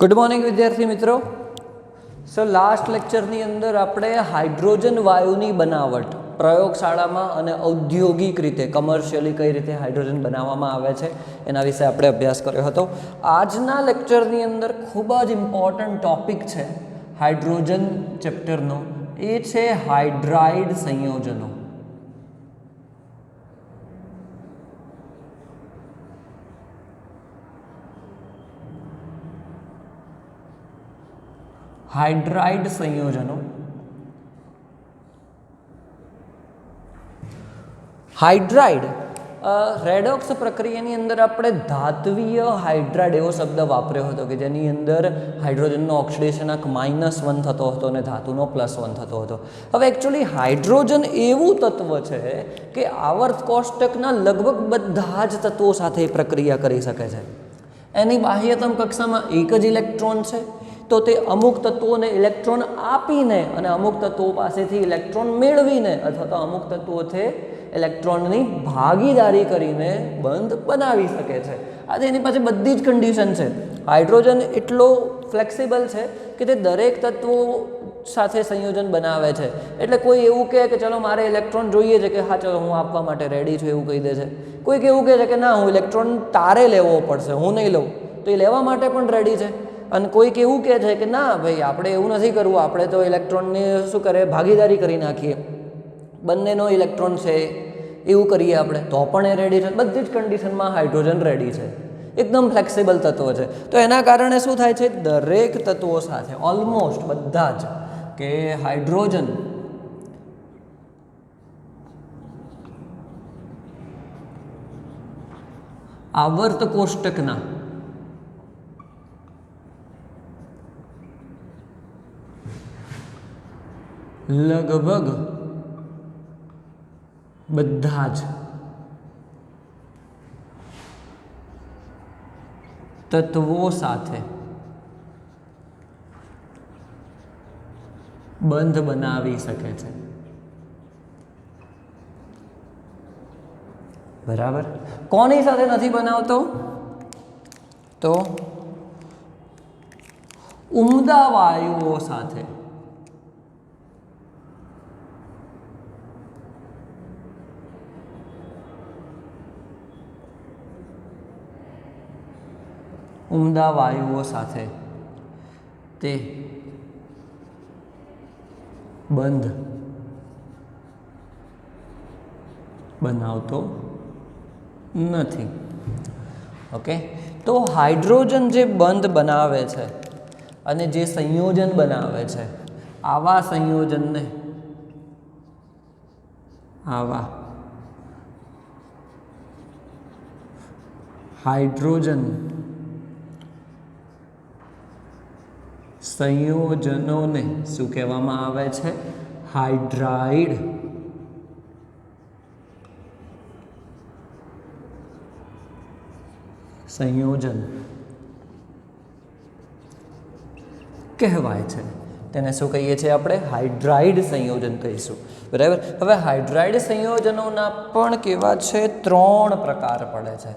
Good morning विद्यार्थी मित्रों। So last लेक्चरनी अंदर આપણે હાઇડ્રોજન વાયુની બનાવટ પ્રયોગશાળામાં અને ઔદ્યોગિક રીતે કમર્શિયલી કઈ રીતે હાઇડ્રોજન બનાવવામાં આવે છે એના વિશે આપણે અભ્યાસ કર્યો હતો। આજના લેક્ચરની અંદર ખૂબ જ ઇમ્પોર્ટન્ટ ટોપિક છે હાઇડ્રોજન ચેપ્ટરનો, એ છે હાઇડ્રાઇડ સંયોજનો। हाइड्राइड संयोजनों। हाइड्राइड रेडॉक्स प्रक्रियाની અંદર આપણે ધાત્વીય હાઇડ્રાઇડ એવો શબ્દ વાપર્યો હતો કે જેની અંદર હાઇડ્રોજનનો ઓક્સિડેશનક -1 થતો હતો અને ધાતુનો +1 થતો હતો। હવે એકચ્યુઅલી હાઇડ્રોજન એવું તત્વ છે કે આવર્ત કોષ્ટકના લગભગ બધા જ તત્વો સાથે પ્રક્રિયા કરી શકે છે। એની બાહ્યતમ કક્ષામાં એક જ ઇલેક્ટ્રોન છે, તો તે અમુક તત્વોને ઇલેક્ટ્રોન આપીને અને અમુક તત્વો પાસેથી ઇલેક્ટ્રોન મેળવીને અથવા તો અમુક તત્વોથી ઇલેક્ટ્રોનની ભાગીદારી કરીને બંધ બનાવી શકે છે। આ એની પાસે બધી જ કન્ડિશન છે। હાઇડ્રોજન એટલો ફ્લેક્સિબલ છે કે તે દરેક તત્વો સાથે સંયોજન બનાવે છે। એટલે કોઈ એવું કહે કે ચલો મારે ઇલેક્ટ્રોન જોઈએ છે કે હા ચલો હું આપવા માટે રેડી છું એવું કહી દે છે। કોઈક એવું કહે છે કે ના હું ઇલેક્ટ્રોન તારે લેવો પડશે, હું નહીં લઉં, તો એ લેવા માટે પણ રેડી છે। અને કોઈક એવું કહે છે કે ના ભાઈ આપણે એવું નથી કરવું, આપણે તો ઇલેક્ટ્રોનની શું કરે ભાગીદારી કરી નાખીએ, બંનેનો ઇલેક્ટ્રોન છે એવું કરીએ આપણે, તો પણ એ રેડી છે। બધી જ કન્ડિશનમાં હાઇડ્રોજન રેડી છે, એકદમ ફ્લેક્સિબલ તત્વ છે। તો એના કારણે શું થાય છે, દરેક તત્વો સાથે ઓલમોસ્ટ બધા જ કે હાઇડ્રોજન આવર્ત કોષ્ટકના લગભગ બધા જ તત્વો સાથે બંધ બનાવી શકે છે, બરાબર। કોની સાથે નથી બનાવતો, તો ઉમદા વાયુઓ સાથે। ઉમદા વાયુઓ સાથે તે બંધ બનાવતો નથી। ઓકે, તો હાઇડ્રોજન જે બંધ બનાવે છે અને જે સંયોજન બનાવે છે, આવા સંયોજનને આવા હાઇડ્રોજન સંયોજનોને શું કહેવામાં આવે છે, હાઇડ્રાઇડ સંયોજન કહેવાય છે। તેને શું કહીએ છીએ આપણે, હાઇડ્રાઇડ સંયોજન કહીશું, બરાબર। હવે હાઇડ્રાઇડ સંયોજનોના પણ કેવા છે, 3 પ્રકાર પડે છે।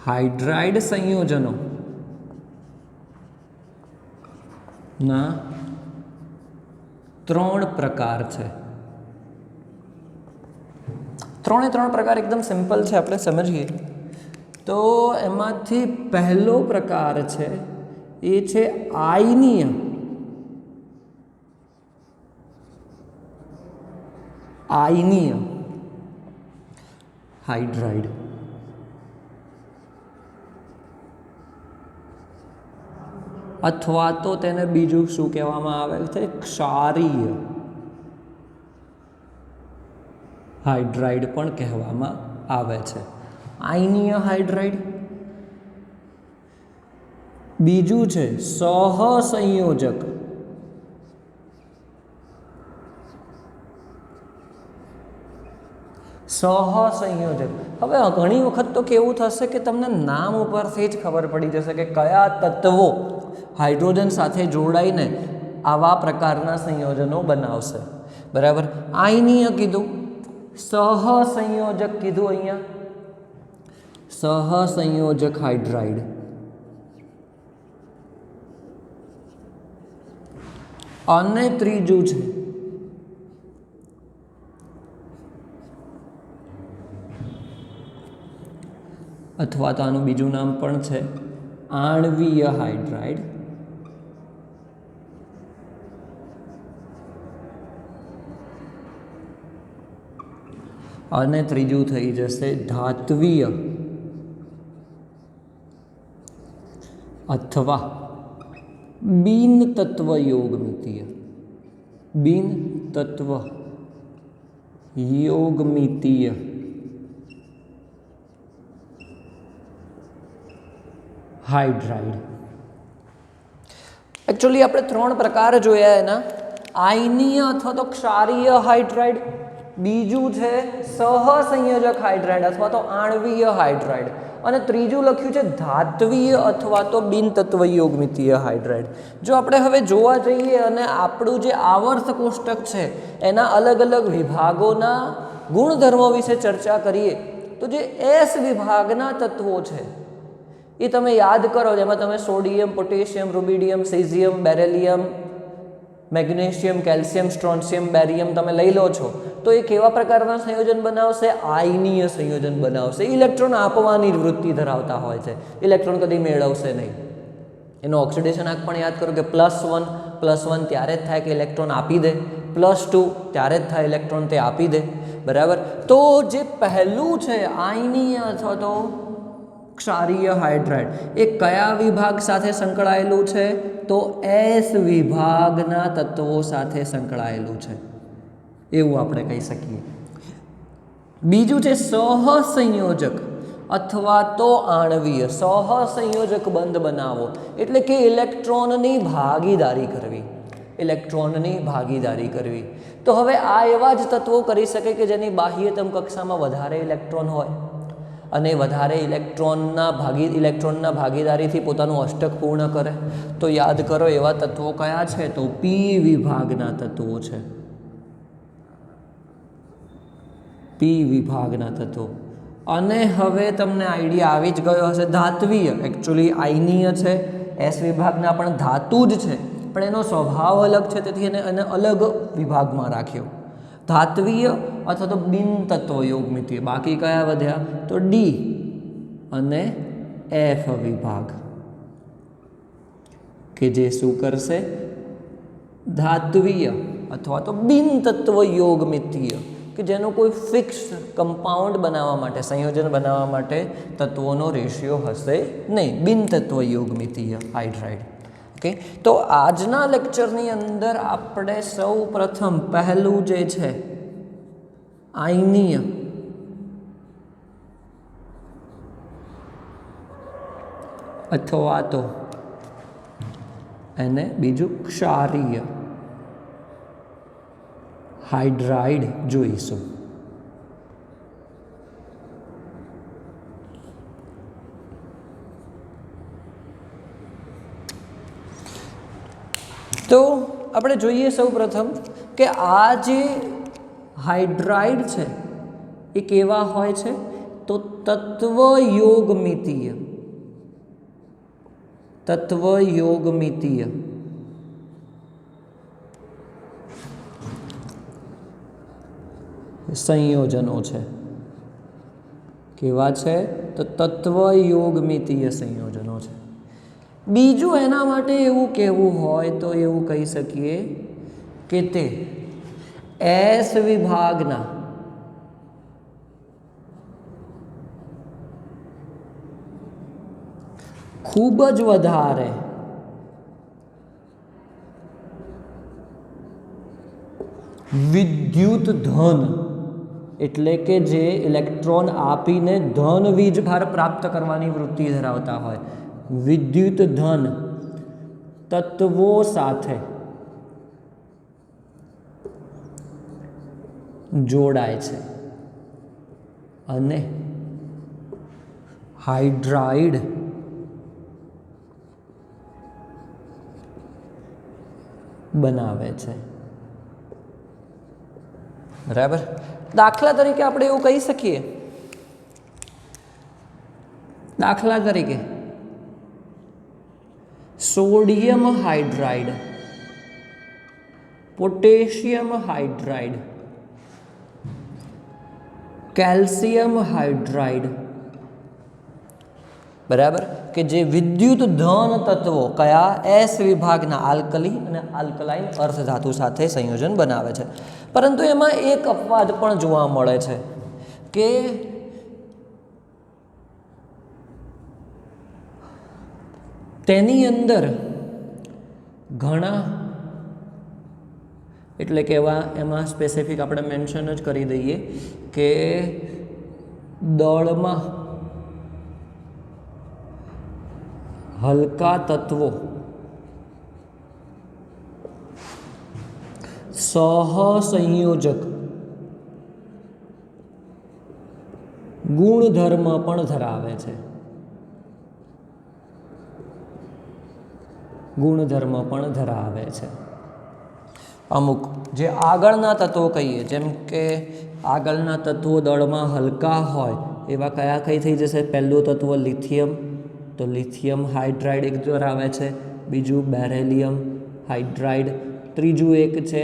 હાઇડ્રાઇડ સંયોજનો ના 3 પ્રકાર છે। 3 પ્રકાર એકદમ સિમ્પલ છે, આપણે સમજીએ તો એમાંથી પહેલો પ્રકાર છે એ છે આયનીય હાઇડ્રાઇડ। અથવા તો તેને બીજું શું કહેવામાં આવે છે, ક્ષારીય હાઇડ્રાઇડ પણ કહેવામાં આવે છે। આયનીય હાઇડ્રાઇડ, બીજું છે સહસંયોજક સહસંયોજક। હવે ઘણી વખત તો કેવું થશે કે તમને નામ ઉપરથી જ ખબર પડી જશે કે કયા તત્વો હાઇડ્રોજન સાથે જોડાઈને આવા પ્રકારના સંયોજનો બનાવશે, બરાબર। આયનીય કીધું, સહસંયોજક કીધું અહીંયા, સહસંયોજક હાઇડ્રાઇડ. અને ત્રીજું છે અથવા તો આનું બીજું નામ પણ છે આણ્વીય હાઇડ્રાઇડ. અને ત્રીજું થઈ જશે ધાત્વીય અથવા બિન તત્વ યોગમિતીય. બિન તત્વ યોગમિતીય હાઇડ્રાઇડ. એકચ્યુઅલી આપણે 3 પ્રકાર જોયા એના, આયનીય અથવા તો ક્ષારીય હાઇડ્રાઇડ, બીજું છે સહસંયોજક હાઇડ્રાઇડ અથવા તો આણ્વીય હાઇડ્રાઇડ, અને ત્રીજું લખ્યું છે ધાત્વીય અથવા તો બિનતત્વ યોગમિતીય હાઇડ્રાઇડ. જો આપણે હવે જોવા જઈએ અને આપણું જે આવર્ત કોષ્ટક છે એના અલગ અલગ વિભાગોના ગુણધર્મો વિશે ચર્ચા કરીએ તો જે એસ વિભાગના તત્વો છે એ તમે યાદ કરો, જેમાં તમે sodium, potassium, rubidium, caesium, beryllium, magnesium, calcium, strontium, barium તમે લઈ લો છો તો એ કેવા પ્રકારના સંયોજન બનાવશે? આયનીય સંયોજન બનાવશે. ઇલેક્ટ્રોન આપવાની વૃત્તિ ધરાવતા હોય છે, ઇલેક્ટ્રોન કદી મેળવશે નહીં. એનો ઓક્સિડેશન આંક પણ યાદ કરો કે +1 ત્યારે જ થાય કે ઇલેક્ટ્રોન આપી દે, +2 ત્યારે જ થાય ઇલેક્ટ્રોન તે આપી દે, બરાબર. તો જે પહેલું છે આયનીય અથવા તો ક્ષારીય હાઇડ્રાઇડ, એ કયા વિભાગ સાથે સંકળાયેલું છે? તો એસ વિભાગના તત્વો સાથે સંકળાયેલું છે એવું આપણે કહી શકીએ. બીજું છે સહસંયોજક અથવા તો આણ્વીય. સહસંયોજક બંધ બનાવો એટલે કે ઇલેક્ટ્રોનની ભાગીદારી કરવી, ઇલેક્ટ્રોનની ભાગીદારી કરવી. તો હવે આ એવા જ તત્વો કરી શકે કે જેની બાહ્યતમ કક્ષામાં વધારે ઇલેક્ટ્રોન હોય અને વધારે ઇલેક્ટ્રોનના ભાગીદારીથી પોતાનું અષ્ટક પૂર્ણ કરે. તો યાદ કરો એવા તત્વો કયા છે? તો પી વિભાગના તત્વો છે, પી વિભાગના તત્વો. અને હવે તમને આઈડિયા આવી જ ગયો હશે, ધાત્વીય એકચ્યુઅલી આયનીય છે, એસ વિભાગના પણ ધાતુ જ છે પણ એનો સ્વભાવ અલગ છે, તેથી એને અલગ વિભાગમાં રાખ્યો. ધાત્વીય અથવા તો બિન તત્વ યોગમિતીય. બાકી કયા વધ્યા? તો ડી અને એફ વિભાગ કે જે શું કરશે? ધાત્વીય અથવા તો બિન તત્વ યોગમિતીય, કે જેનું કોઈ ફિક્સ કમ્પાઉન્ડ બનાવવા માટે, સંયોજન બનાવવા માટે તત્વોનો રેશિયો હશે નહીં. બિન તત્વ યોગમિતીય હાઇડ્રાઇડ. ઓકે, તો આજના લેક્ચરની અંદર આપણે સૌ પ્રથમ પહેલું જે છે આયનીય અથવા તો એને બીજું ક્ષારીય હાઇડ્રાઇડ જોઈશું. તો આપણે જોઈએ સૌ પ્રથમ કે આ જે હાઇડ્રાઇડ છે એ કેવા હોય છે? તો તત્વ યોગમિતીય, તત્વ યોગમિતીય સંયોજનો છે. કેવા છે? તો તત્વ યોગમિતીય સંયોજનો છે. બીજું એના માટે એવું કહેવું હોય તો એવું કહી શકીએ કે તે એસ વિભાગના ખૂબ જ વધારે વિદ્યુત ધન, એટલે કે જે ઇલેક્ટ્રોન આપીને ધન વીજભાર પ્રાપ્ત કરવાની વૃત્તિ ધરાવતા હોય, વિદ્યુત ધન તત્વો સાથે જોડાય છે અને હાઇડ્રાઇડ બનાવે છે. બરાબર. દાખલા તરીકે આપણે એવું કહી શકીએ, દાખલા તરીકે sodium hydride, potassium hydride, calcium hydride, બરાબર, કે જે વિદ્યુત ધન તત્વો કયા એસ વિભાગના આલ્કલી અને આલ્કલાઇન અર્ધધાતુ સાથે સંયોજન બનાવે છે. પરંતુ એમાં એક અપવાદ પણ જોવા મળે છે કે તેની અંદર ઘણા, એટલે કે એમાં સ્પેસિફિક આપણે મેન્શન જ કરી દઈએ કે દળમાં હલકા તત્વો સહસંયોજક ગુણધર્મ પણ ધરાવે છે. ગુણધર્મ પણ ધરાવે છે. અમુક જે આગળના તત્વો કહીએ, જેમ કે આગળના તત્વો દળમાં હલકા હોય એવા કયા કઈ થઈ જશે? પહેલું તત્વ લિથિયમ, તો લિથિયમ હાઇડ્રાઇડ એક ધરાવે છે. બીજું બેરેલિયમ હાઇડ્રાઇડ. ત્રીજું એક છે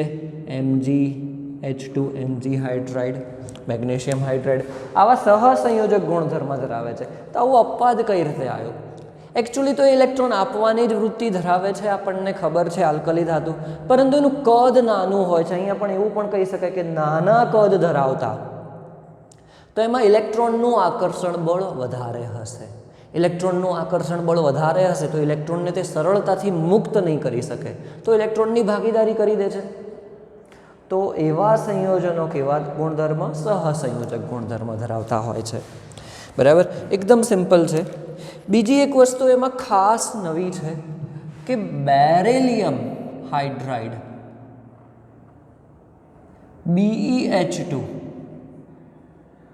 MgH2 Mg hydride, magnesium hydride. આવા સહસંયોજક ગુણધર્મ ધરાવે છે. તો આવું અપવાદ કઈ રીતે આવ્યો? એકચ્યુઅલી તો ઇલેક્ટ્રોન આપવાની જ વૃત્તિ ધરાવે છે, આપણને ખબર છે, આલ્કલી ધાતુ, પરંતુ એનું કદ નાનું હોય છે. અહીંયા પણ એવું પણ કહી શકાય કે નાના કદ ધરાવતા, તો એમાં ઇલેક્ટ્રોનનું આકર્ષણ બળ વધારે હશે. ઇલેક્ટ્રોનનું આકર્ષણ બળ વધારે હશે તો ઇલેક્ટ્રોનને તે સરળતાથી મુક્ત નહીં કરી શકે, તો ઇલેક્ટ્રોનની ભાગીદારી કરી દે છે. તો એવા સંયોજનો કેવા ગુણધર્મ? સહસંયોજક ગુણધર્મ ધરાવતા હોય છે. બરાબર, એકદમ સિમ્પલ છે. બીજી એક વસ્તુ એમાં ખાસ નવી છે કે બેરેલિયમ હાઇડ્રાઇડ BeH2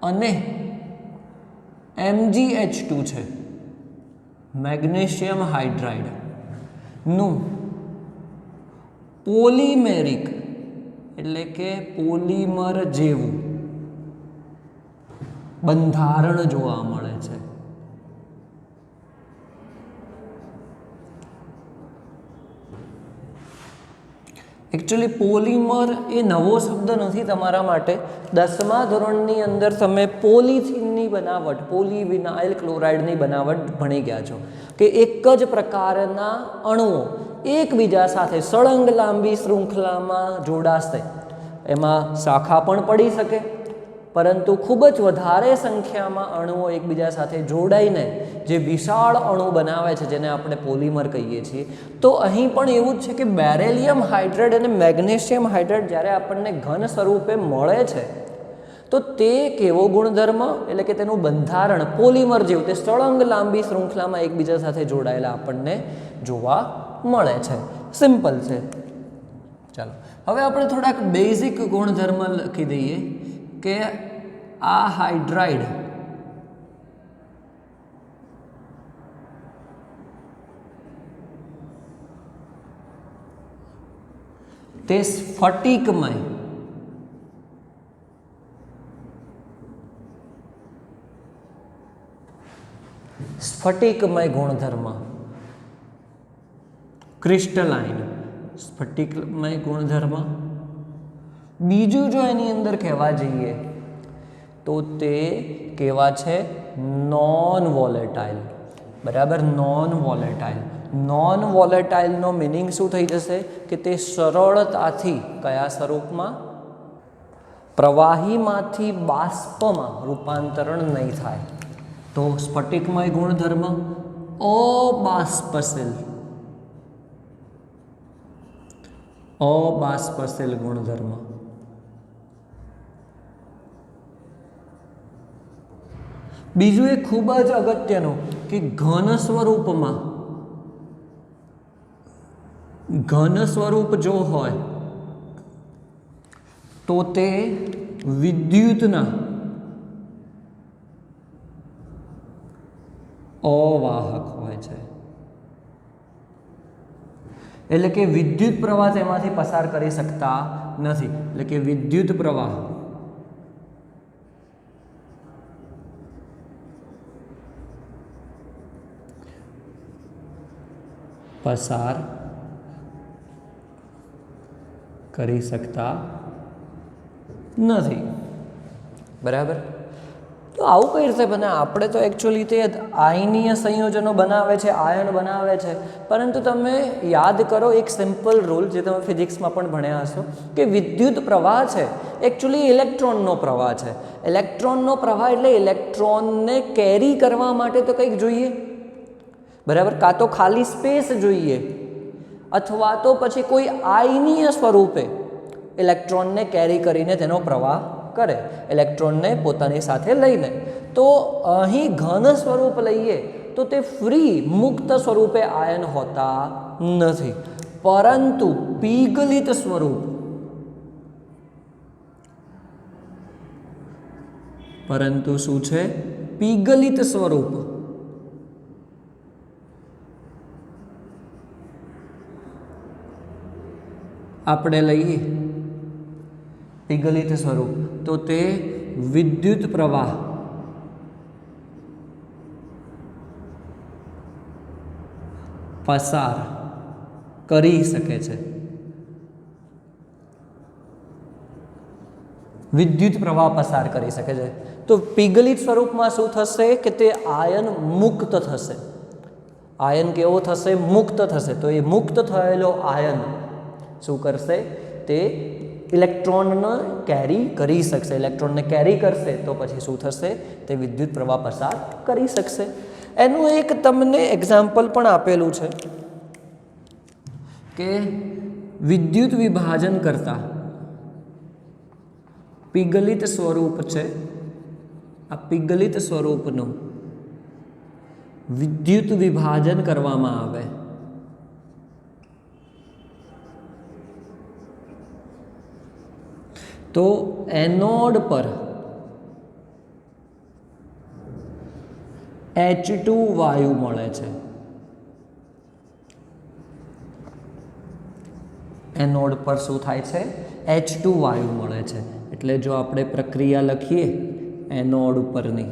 અને MgH2 છે, મેગ્નેશિયમ હાઇડ્રાઇડ નું પોલિમેરિક, એટલે કે પોલિમર જેવું બંધારણ જોવા મળે છે. એકચ્યુઅલી પોલિમર એ નવો શબ્દ નથી તમારા માટે. 10મા ધોરણની અંદર તમે પોલિથીનની બનાવટ, પોલીવિનાઇલ ક્લોરાઇડની બનાવટ ભણી ગયા છો કે એક જ પ્રકારના અણુઓ એકબીજા સાથે સળંગ લાંબી શૃંખલામાં જોડાશે. એમાં શાખા પણ પડી શકે, પરંતુ ખૂબ જ વધારે સંખ્યામાં અણુઓ એકબીજા સાથે જોડાઈને જે વિશાળ અણુ બનાવે છે, જેને આપણે પોલિમર કહીએ છીએ. તો અહીં પણ એવું જ છે કે બેરેલિયમ હાઇડ્રાઇડ અને મેગ્નેશિયમ હાઇડ્રાઇડ જ્યારે આપણને ઘન સ્વરૂપે મળે છે તો તે કેવો ગુણધર્મ, એટલે કે તેનું બંધારણ પોલિમર જેવું, તે સળંગ લાંબી શૃંખલામાં એકબીજા સાથે જોડાયેલા આપણને જોવા મળે છે. સિમ્પલ છે. ચાલો હવે આપણે થોડાક બેઝિક ગુણધર્મ લખી દઈએ કે આ હાઇડ્રાઇડ તે સ્ફટિકમય ગુણધર્મ, ક્રિસ્ટલાઇન સ્ફટિકમય ગુણધર્મ. બીજું જો એની અંદર કહેવા જઈએ તો તે કેવા છે? Non volatile. બરાબર, નોન વોલેટાઇલ. નોન વોલેટાઇલનો મિનિંગ શું થઈ જશે કે તે સરળતાથી કયા સ્વરૂપમાં? પ્રવાહીમાંથી બાષ્પમાં રૂપાંતરણ નહીં થાય. તો સ્ફટિકમય ગુણધર્મ અબાષ્પશીલ, અબાષ્પશીલ ગુણધર્મ. બીજું એ ખૂબ જ અગત્યનું કે ઘન સ્વરૂપ જો હોય તો તે વિદ્યુતના અવાહક હોય છે. એટલે કે વિદ્યુત પ્રવાહ તેમાંથી પસાર કરી શકતા નથી, એટલે કે વિદ્યુત પ્રવાહ પસાર કરી શકતા નથી, બરાબર. તો આવું કઈ રીતે બને? આપણે તો એકચ્યુઅલી તે આયનીય સંયોજનો બનાવે છે, આયન બનાવે છે, પરંતુ તમે યાદ કરો એક સિમ્પલ રૂલ જે તમે ફિઝિક્સમાં પણ ભણ્યા હશો કે વિદ્યુત પ્રવાહ છે એકચ્યુઅલી ઇલેક્ટ્રોનનો પ્રવાહ છે. ઇલેક્ટ્રોનનો પ્રવાહ એટલે ઇલેક્ટ્રોનને કેરી કરવા માટે તો કંઈક જોઈએ, બરાબર. કાં તો ખાલી સ્પેસ જોઈએ અથવા તો પછી કોઈ આયનીય સ્વરૂપે ઇલેક્ટ્રોનને કેરી કરીને તેનો પ્રવાહ કરે, ઇલેક્ટ્રોનને પોતાની સાથે લઈ લે. તો અહીં ઘન સ્વરૂપ લઈએ તો તે ફ્રી મુક્ત સ્વરૂપે આયન હોતા નથી, પરંતુ પીગલિત સ્વરૂપ, પરંતુ શું છે? પીગલિત સ્વરૂપ આપણે લઈએ, પીગલિત સ્વરૂપ, તો તે વિદ્યુત પ્રવાહ પસાર કરી શકે છે. વિદ્યુત પ્રવાહ પસાર કરી શકે છે. તો પીગલિત સ્વરૂપમાં શું થશે કે તે આયન મુક્ત થશે. આયન કેવો થશે? મુક્ત થશે. તો એ મુક્ત થયેલો આયન શું કરશે? તે ઇલેક્ટ્રોનને કેરી કરી શકશે. ઇલેક્ટ્રોનને કેરી કરશે તો પછી શું થશે? તે વિદ્યુત પ્રવાહ પસાર કરી શકશે. એનું એક તમને એક્ઝામ્પલ પણ આપેલું છે કે વિદ્યુત વિભાજન કરતા પીગલિત સ્વરૂપ છે, આ પીગલિત સ્વરૂપનું વિદ્યુત વિભાજન કરવામાં આવે તો એનોડ પર H2 વાયુ મળે છે. એનોડ પર શું થાય છે? H2 વાયુ મળે છે. એટલે જો આપણે પ્રક્રિયા લખીએ એનોડ ઉપરની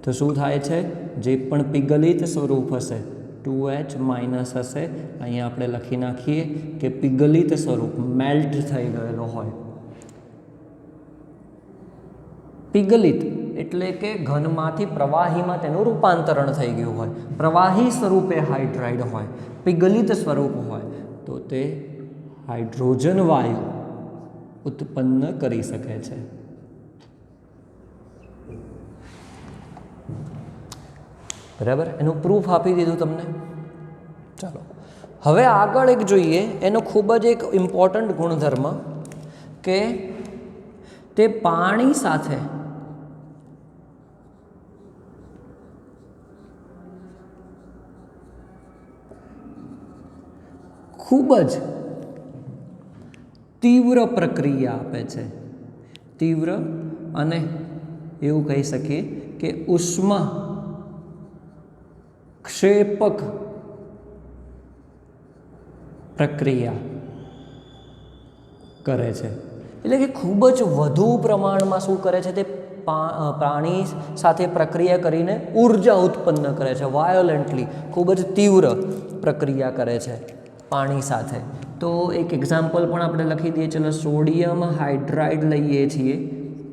તો શું થાય છે? જે પણ પીગલિત સ્વરૂપ હશે 2H માઇનસ હશે, અહીંયા આપણે લખી નાખીએ કે પીગલિત સ્વરૂપ મેલ્ટ થઈ ગયેલો હોય. પીગલિત એટલે કે ઘનમાંથી પ્રવાહીમાં તેનું રૂપાંતરણ થઈ ગયું હોય, પ્રવાહી સ્વરૂપે હાઇડ્રાઇડ હોય, પીગલિત સ્વરૂપ હોય તો તે હાઇડ્રોજન વાયુ ઉત્પન્ન કરી શકે છે. બરાબર, એનું પ્રૂફ આપી દીધું તમને. ચાલો હવે આગળ એક જોઈએ, એનો ખૂબ જ એક ઇમ્પોર્ટન્ટ ગુણધર્મ કે તે પાણી સાથે ખૂબ જ તીવ્ર પ્રક્રિયા આપે છે. તીવ્ર અને એવું કહી શકીએ કે ઉષ્મા ક્ષેપક પ્રક્રિયા કરે છે. એટલે કે ખૂબ જ વધુ પ્રમાણમાં શું કરે છે? તે પાણી સાથે પ્રક્રિયા કરીને ઉર્જા ઉત્પન્ન કરે છે. વાયોલેન્ટલી ખૂબ જ તીવ્ર પ્રક્રિયા કરે છે પાણી સાથે. તો એક એક્ઝામ્પલ પણ આપણે લખી દઈએ. ચલો, સોડિયમ હાઇડ્રાઇડ લઈએ છીએ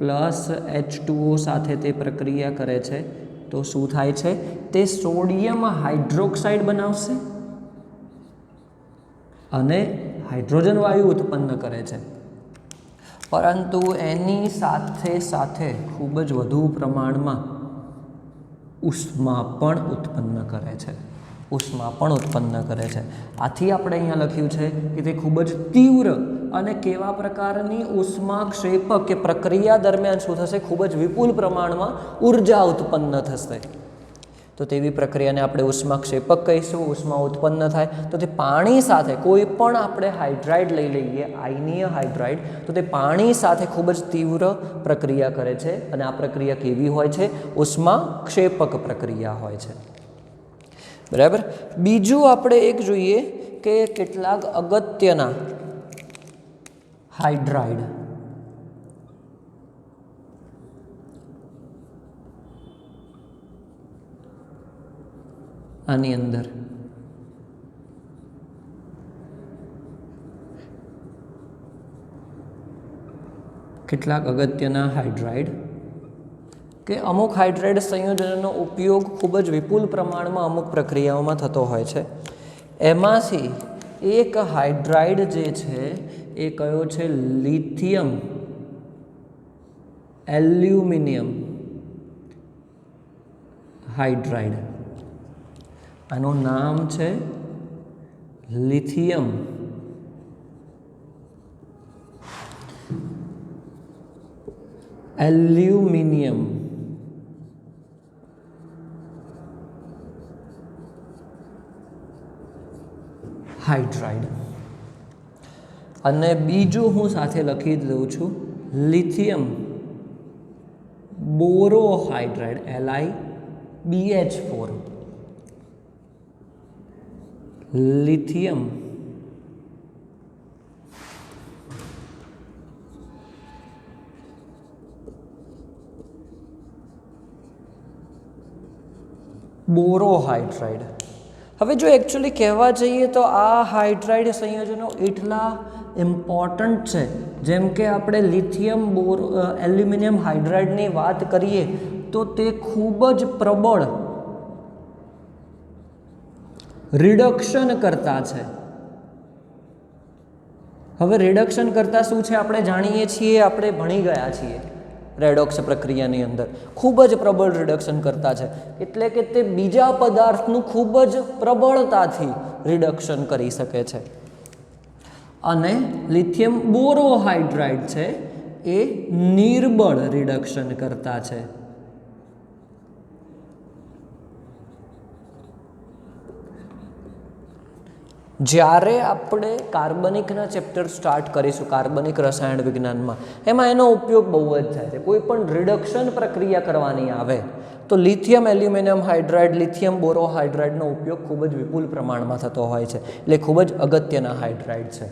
પ્લસ H2O સાથે તે પ્રક્રિયા કરે છે તો શું થાય છે? તે સોડિયમ હાઇડ્રોક્સાઇડ બનાવશે અને હાઇડ્રોજન વાયુ ઉત્પન્ન કરે છે, પરંતુ એની સાથે સાથે ખૂબ જ વધુ પ્રમાણમાં ઉષ્મા પણ ઉત્પન્ન કરે છે. ઉષ્મા પણ ઉત્પન્ન કરે છે. આથી આપણે અહીંયા લખ્યું છે કે તે ખૂબ જ તીવ્ર અને કેવા પ્રકારની ઉષ્મા ક્ષેપક કે પ્રક્રિયા દરમિયાન શું થશે? ખૂબ જ વિપુલ પ્રમાણમાં ઉર્જા ઉત્પન્ન થશે. તો તેવી પ્રક્રિયાને આપણે ઉષ્મા ક્ષેપક કહીશું. ઉષ્મા ઉત્પન્ન થાય તો તે પાણી સાથે, કોઈ પણ આપણે હાઇડ્રાઇડ લઈ લઈએ, આયનીય હાઇડ્રાઇડ, તો તે પાણી સાથે ખૂબ જ તીવ્ર પ્રક્રિયા કરે છે અને આ પ્રક્રિયા કેવી હોય છે? ઉષ્મા ક્ષેપક પ્રક્રિયા હોય છે. બરાબર. બીજું આપણે એક જોઈએ કે કેટલાક અગત્યના હાઇડ્રાઇડ આની અંદર કેટલાક અગત્યના હાઇડ્રાઇડ કે અમુક હાઇડ્રાઇડ સંયોજનોનો ઉપયોગ ખૂબ જ વિપુલ પ્રમાણમાં અમુક પ્રક્રિયાઓમાં થતો હોય છે. એમાંથી એક હાઇડ્રાઇડ જે છે એ કયો છે? Lithium aluminium hydride. આનું નામ છે લિથિયમ એલ્યુમિનિયમ હાઇડ્રાઇડ. અને બીજું હું સાથે લખી દઉં છું લિથિયમ બોરોહાઇડ્રાઇડ LiBH4. લિથિયમ બોરોહાઇડ્રાઇડ. હવે જો એકચ્યુઅલી કહેવા જઈએ તો આ હાઇડ્રાઇડ સંયોજનો એટલા ઇમ્પોર્ટન્ટ છે, જેમ કે આપણે લિથિયમ એલ્યુમિનિયમ હાઇડ્રાઇડની વાત કરીએ તો તે ખૂબ જ પ્રબળ રિડક્શન કરતા છે. હવે રિડક્શન કરતા શું છે આપણે જાણીએ છીએ, આપણે ભણી ગયા છીએ. રેડોક્સ પ્રક્રિયાની અંદર ખૂબ જ પ્રબળ રિડક્શન કરતા છે, એટલે કે તે બીજા પદાર્થનું ખૂબ જ પ્રબળતાથી રિડક્શન કરી શકે છે. અને લિથિયમ બોરોહાઇડ્રાઇડ છે એ નિર્બળ રિડક્શન કરતા છે. જ્યારે આપણે કાર્બનિકના ચેપ્ટર સ્ટાર્ટ કરીશું, કાર્બનિક રસાયણ વિજ્ઞાનમાં, એમાં એનો ઉપયોગ બહુ જ થાય છે. કોઈ પણ રિડક્શન પ્રક્રિયા કરવાની આવે તો લિથિયમ એલ્યુમિનિયમ હાઇડ્રાઇડ, લિથિયમ બોરોહાઇડ્રાઇડનો ઉપયોગ ખૂબ જ વિપુલ પ્રમાણમાં થતો હોય છે. એટલે ખૂબ જ અગત્યના હાઇડ્રાઇડ છે.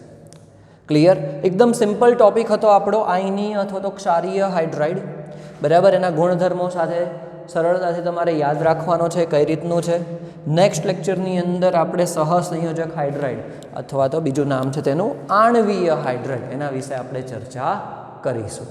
ક્લિયર? એકદમ સિમ્પલ ટોપિક હતો આપણો આયનીય અથવા તો ક્ષારીય હાઇડ્રાઇડ. બરાબર. એના ગુણધર્મો સાથે સરળતાથી તમારે યાદ રાખવાનો છે કઈ રીતનું છે. નેક્સ્ટ લેક્ચરની અંદર આપણે સહસંયોજક હાઇડ્રાઇડ અથવા તો બીજું નામ છે તેનું આણ્વીય હાઇડ્રાઇડ, એના વિશે આપણે ચર્ચા કરીશું.